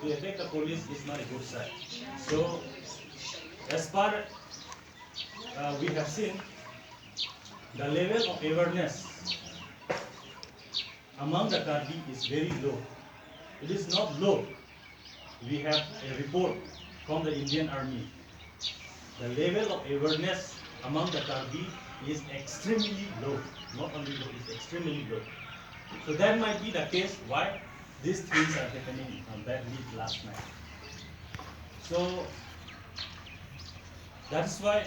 to attack the police is not a good sign. So, as far we have seen, the level of awareness among the Karbi is very low. It is not low. We have a report from the Indian Army. The level of awareness among the Karbi is extremely low. Not only low, it's extremely low. So that might be the case why these things are happening badly last night. So that's why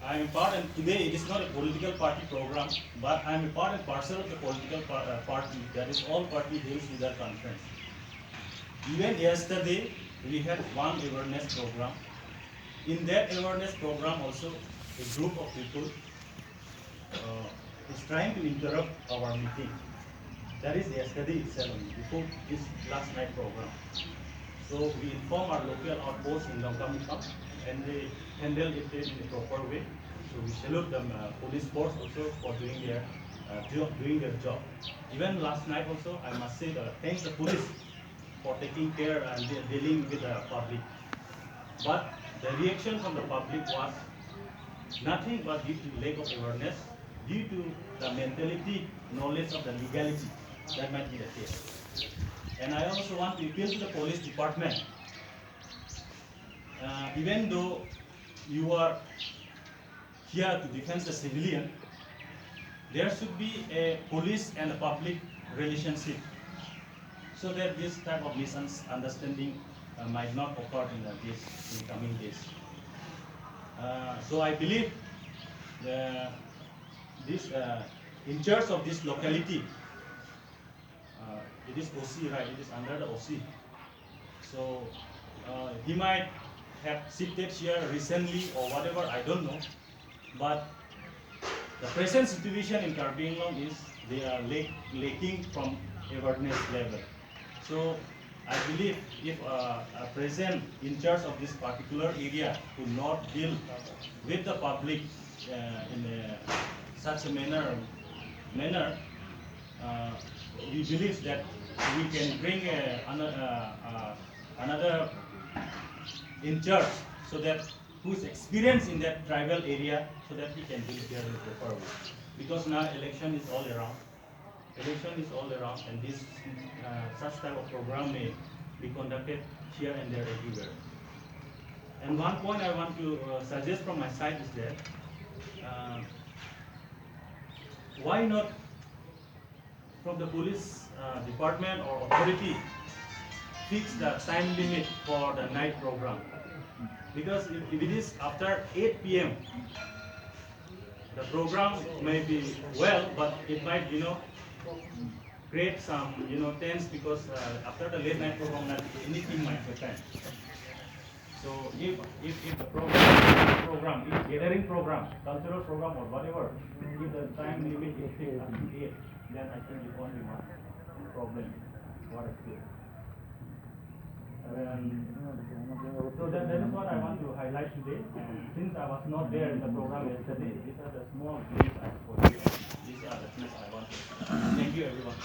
I am part, and today it is not a political party program, but I am a part and parcel of the political party, that is all party Hills Leader Conference. Even yesterday, we had one awareness program. In that awareness program also, a group of people is trying to interrupt our meeting. That is yesterday itself, before this last night program. So we inform our local outposts in Jengkha, and they handle it in a proper way. So we salute the police force also for doing their job. Even last night also, I must say, thanks the police for taking care and dealing with the public. But the reaction from the public was nothing but due to lack of awareness, due to the mentality, knowledge of the legality. That might be the case. And I also want to appeal to the police department. Even though you are here to defend the civilian, there should be a police and a public relationship, so that this type of misunderstanding might not occur in coming days. So I believe this in charge of this locality, it is OC, right? It is under the OC. So he might have shifted here recently or whatever, I don't know. But the present situation in Karbi Anglong is they are lacking from awareness level. So I believe if a present in charge of this particular area will not deal with the public in such a manner, we believe that we can bring another in charge, so that who is experienced in that tribal area, so that he can deal here in a proper way. Because now election is all around. And this such type of program may be conducted here and there everywhere. And one point I want to suggest from my side is that why not from the police department or authority fix the time limit for the night program? Because if it is after 8 p.m., the program may be well, but it might, create some, tense, because after the late night program, anything might happen. So if the program, if gathering program, cultural program or whatever, if the time limit is fixed up to 8, then I think it won't be much problem. What I feel. So that is what I want to highlight today. Since I was not there in the program yesterday, these are the small briefs I put here. These are the things I want to. Thank you, everyone.